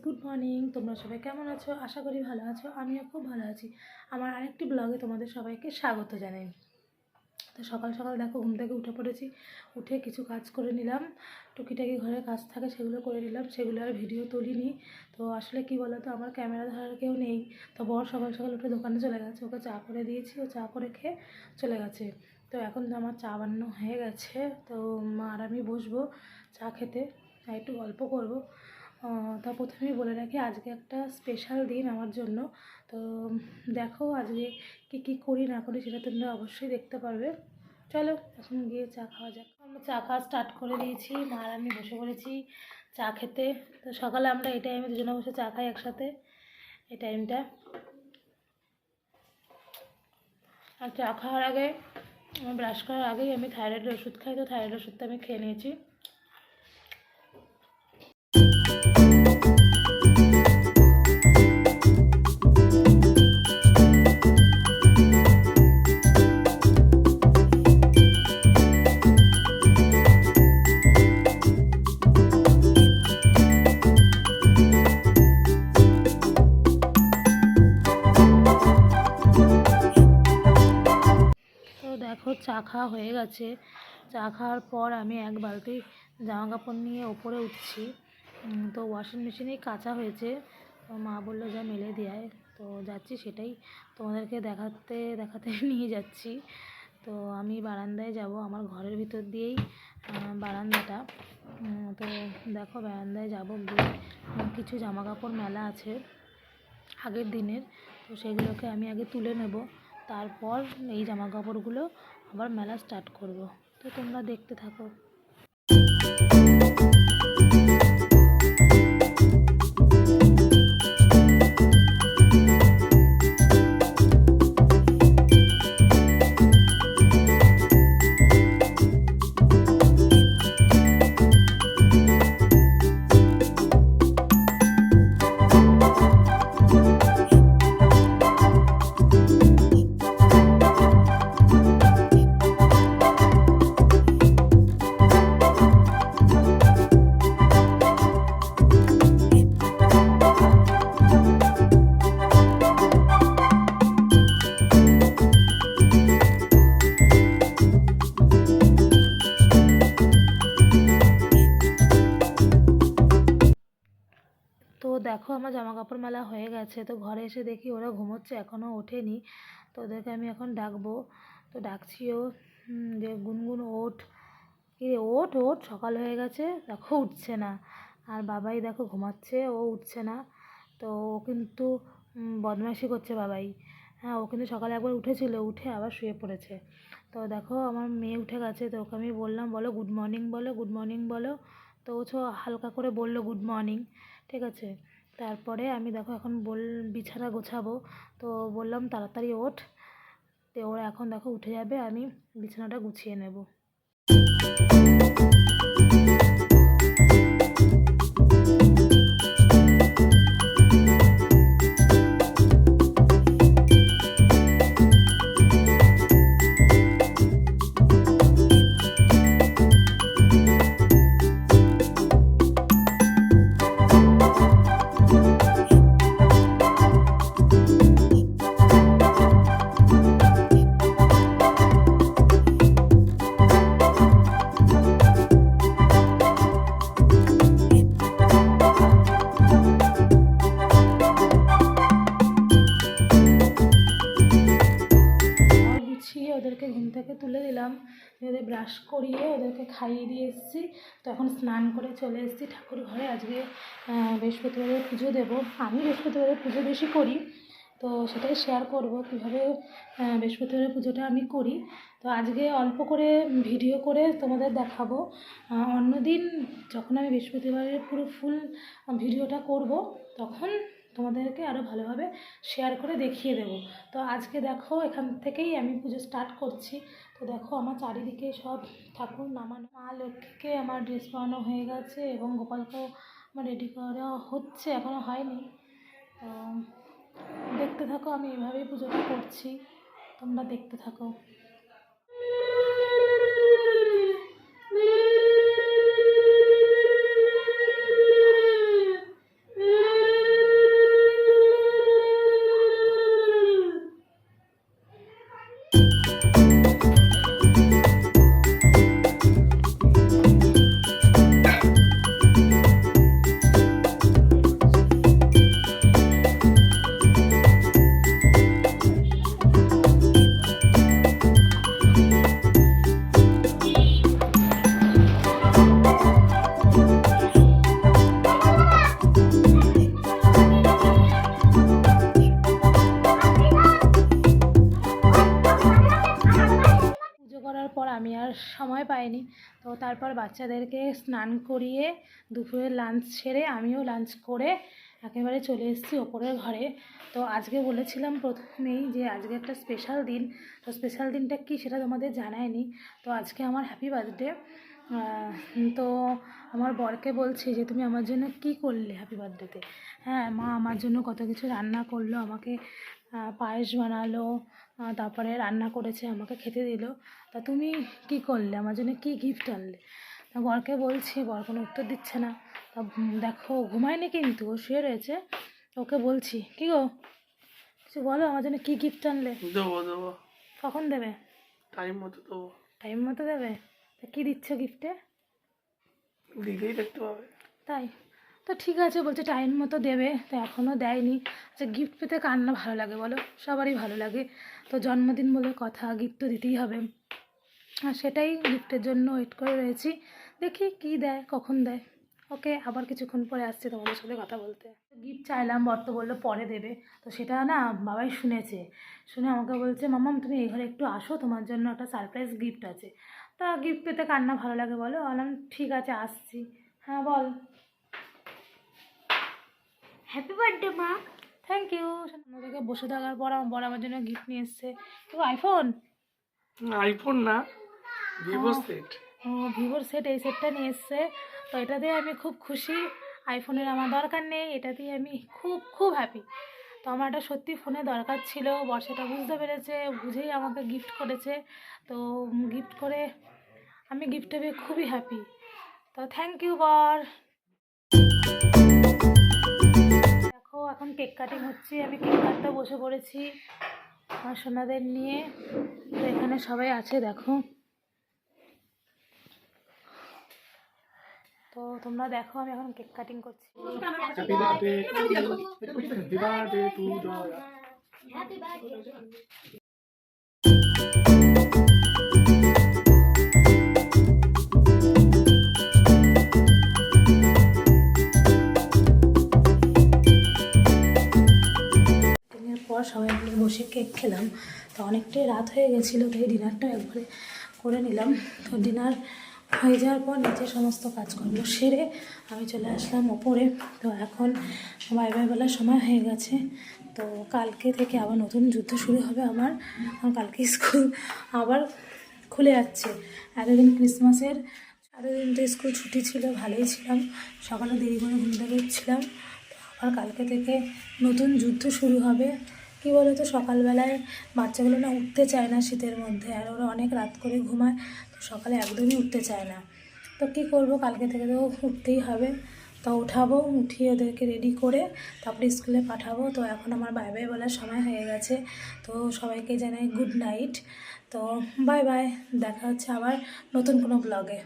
Good morning. তোমরা সবাই কেমন আছো? আশা করি ভালো আছো। আমিও খুব ভালো আছি। আমার আরেকটি ব্লগে তোমাদের সবাইকে স্বাগত জানাই। তো সকাল সকাল দেখো ঘুম থেকে উঠে পড়েছি। উঠে কিছু কাজ করে নিলাম, টুকিটাকি ঘরে কাজ থাকে সেগুলো করে নিলাম। সেগুলো আর ভিডিও তুলিনি। তো আসলে কি বলো তো, আমার ক্যামেরা ধরার কেউ নেই। তো বর সকাল সকাল উঠে দোকানে চলে গেছে, ওকে চা করে দিয়েছি, ও চা করে খেয়ে চলে গেছে। তো এখন তো আমার চা বানানো হয়ে গেছে। তো আর আমি বসবো চা খেতে, একটু গল্প করব। তা প্রথমেই বলে রাখি, আজকে একটা স্পেশাল দিন আমার জন্য। তো দেখো আজকে কী করি না করি সেটা তোমরা অবশ্যই দেখতে পারবে। চলো এখন গিয়ে চা খাওয়া যাক। আমরা চা খাওয়া স্টার্ট করে দিয়েছি, মা আর আমি বসে পড়েছি চা খেতে। তো সকালে আমরা এই টাইমে দুজনে বসে চা খাই একসাথে, এই টাইমটা। আর চা খাওয়ার আগে, ব্রাশ করার আগেই আমি থাইরয়েডের ওষুধ খাই। তো থাইরয়েড ওষুধটা আমি খেয়ে নিয়েছি। দেখো চা খাওয়া হয়ে গেছে। চা খাওয়ার পর আমি এক বালতি জামা কাপড় নিয়ে ওপরে উঠছি। তো ওয়াশিং মেশিনেই কাচা হয়েছে। তো মা বললো যা মেলে দেয়। তো যাচ্ছি, সেটাই তোমাদেরকে দেখাতে দেখাতে নিয়ে যাচ্ছি। তো আমি বারান্দায় যাব, আমার ঘরের ভিতর দিয়েই বারান্দাটা। তো দেখো বারান্দায় যাব, গিয়ে কিছু জামা কাপড় মেলা আছে আগের দিনের। তো সেগুলোকে আমি আগে তুলে নেব, তারপর এই জামা কাপড়গুলো আবার মেলা স্টার্ট করব। তো তোমরা দেখতে থাকো। তো দেখো আমার জামা কাপড় মেলা হয়ে গেছে। তো ঘরে এসে দেখি ওরা ঘুমোচ্ছে, এখনও ওঠেনি। তো ওদেরকে আমি এখন ডাকবো। তো ডাকছিও যে গুনগুন ওঠ, কিরে ওঠ ওঠ, সকাল হয়ে গেছে। দেখো উঠছে না। আর বাবাই দেখো ঘুমাচ্ছে, ও উঠছে না। তো ও কিন্তু বদমাইশি করছে বাবাই। হ্যাঁ, ও কিন্তু সকালে একবার উঠেছিল, উঠে আবার শুয়ে পড়েছে। তো দেখো আমার মেয়ে উঠে গেছে। তো ওকে আমি বললাম বলো গুড মর্নিং বলো, গুড মর্নিং বলো। তো ও হালকা করে বললো গুড মর্নিং, ঠিক আছে। তারপরে আমি দেখো এখন বিছানা গোছাবো। তো বললাম তাড়াতাড়ি ওঠ। তো ওরা এখন দেখো উঠে যাবে, আমি বিছানাটা গুছিয়ে নেব। ওদেরকে ঘুম থেকে তুলে দিলাম, ওদের ব্রাশ করিয়ে ওদেরকে খাইয়ে দিয়ে এসেছি। তো এখন স্নান করে চলে এসেছি ঠাকুর ঘরে। আজকে বৃহস্পতিবারের পুজো দেবো। আমি বৃহস্পতিবারের পুজো বেশি করি, তো সেটাই শেয়ার করব কীভাবে বৃহস্পতিবারের পুজোটা আমি করি। তো আজকে অল্প করে ভিডিও করে তোমাদের দেখাবো। অন্যদিন যখন আমি বৃহস্পতিবারের পুরো ফুল ভিডিওটা করব, তখন তোমাদেরকে আরও ভালোভাবে শেয়ার করে দেখিয়ে দেব। তো আজকে দেখো এখান থেকেই আমি পুজো স্টার্ট করছি। তো দেখো আমার চারিদিকে সব ঠাকুর নামানো। মা লক্ষ্মীকে আমার ড্রেস পরানো হয়ে গেছে এবং গোপালকেও আমার রেডি করা হচ্ছে, এখনও হয়নি। তো দেখতে থাকো, আমি এভাবেই পুজোটা করছি, তোমরা দেখতে থাকো। সময় পাইনি। তো তারপর বাচ্চাদেরকে স্নান করিয়ে দুপুরের লাঞ্চ সেরে আমিও লাঞ্চ করে একেবারে চলে এসেছি ওপরের ঘরে। তো আজকে বলেছিলাম প্রথমেই যে আজকে একটা স্পেশাল দিন, তো স্পেশাল দিনটা কী সেটা তোমাদের জানায়নি। তো আজকে আমার হ্যাপি বার্থডে। তো আমার বরকে বলছি যে তুমি আমার জন্য কি করলে হ্যাপি বার্থডেতে। হ্যাঁ, মা আমার জন্য কত কিছু রান্না করলো, আমাকে পায়েস বানালো, তারপরে রান্না করেছে আমাকে খেতে দিল। তা তুমি কি করলে আমার জন্য, কি গিফট আনলে? তা বরকে বলছি, বর কোনো উত্তর দিচ্ছে না। তা দেখো ঘুমায়নি কিন্তু, ও শুয়ে রয়েছে। ওকে বলছি, কি গো কিছু বলো, আমার জন্য কী গিফট আনলে? দেবো। কখন দেবে? টাইম মতো দেবো। টাইম মতো দেবে? তা কী দিচ্ছ গিফটে? দিলেই দেখতে পাবে। তাই তো ঠিক আছে, বলছে টাইম মতো দেবে, তো এখনও দেয়নি। আচ্ছা, গিফট পেতে কার না ভালো লাগে বলো, সবারই ভালো লাগে। তো জন্মদিন বলে কথা, গিফট তো দিতেই হবে। আর সেটাই গিফটের জন্য ওয়েট করে রয়েছি, দেখি কি দেয়, কখন দেয়। ওকে, আবার কিছুক্ষণ পরে আসছি তোমাদের সাথে কথা বলতে। গিফট চাইলাম, বর তো বললো পরে দেবে। তো সেটা না বাবাই শুনেছে, শুনে আমাকে বলছে, মাম্মাম তুমি এই ঘরে একটু আসো, তোমার জন্য একটা সারপ্রাইজ গিফট আছে। তা গিফট পেতে কার না ভালো লাগে বলো, বললাম ঠিক আছে আসছি। হ্যাঁ বল। হ্যাপি বার্থডে মা। Thank you. ওদেরকে বসে থাকার পর আমার বর আমার জন্য গিফট নিয়ে এসছে। কেউ আইফোন? আইফোন না, ভিভো সেট। ও ভিভোর সেট, এই সেটটা নিয়ে এসছে। তো এটা দিয়ে আমি খুব খুশি। আইফোনের আমার দরকার নেই, এটা দিয়ে আমি খুব খুব হ্যাপি। তো আমার একটা সত্যি ফোনে দরকার ছিল, বর সেটা বুঝতে পেরেছে, বুঝেই আমাকে গিফট করেছে। তো গিফট করে আমি গিফটে পেয়ে খুবই হ্যাপি। তো থ্যাংক ইউ বর। দেখো এখন কেক কাটিং হচ্ছে, আমি কেক কাটতে বসে পড়েছি আমার সোনাদের নিয়ে। তো এখানে সবাই আছে দেখো। তো তোমরা দেখো আমি এখন কেক কাটিং করছি। Happy birthday happy birthday to Jaya. দিনের পর সবাই মিলে বসে কেক খেলাম। তো অনেকটাই রাত হয়ে গেছিলো, তাই ডিনারটা একবারে করে নিলাম। তো ডিনার হয়ে যাওয়ার পর নিচে সমস্ত কাজকর্ম সেরে আমি চলে আসলাম ওপরে। তো এখন বাই বাই বলার সময় হয়ে গেছে। তো কালকে থেকে আবার নতুন যুদ্ধ শুরু হবে আমার। কালকে স্কুল আবার খুলে যাচ্ছে। এতদিন তো স্কুল ছুটি ছিল, ভালোই ছিলাম, সকালে দেরি করে ঘুম থেকে উঠছিলাম। আর কালকে থেকে নতুন যুদ্ধ শুরু হবে। কী বলো তো, সকালবেলায় বাচ্চাগুলো না উঠতে চায় না শীতের মধ্যে, আর ওরা অনেক রাত করে ঘুমায়, তো সকালে একদমই উঠতে চায় না। তো কী করব, কালকে থেকে তো উঠতেই হবে। তো উঠাবো, উঠিয়ে ওদেরকে রেডি করে তারপরে স্কুলে পাঠাবো। তো এখন আমার বাই বাই বলার সময় হয়ে গেছে। তো সবাইকে জানাই গুড নাইট। তো বাই বাই, দেখা হচ্ছে আবার নতুন কোনো ব্লগে।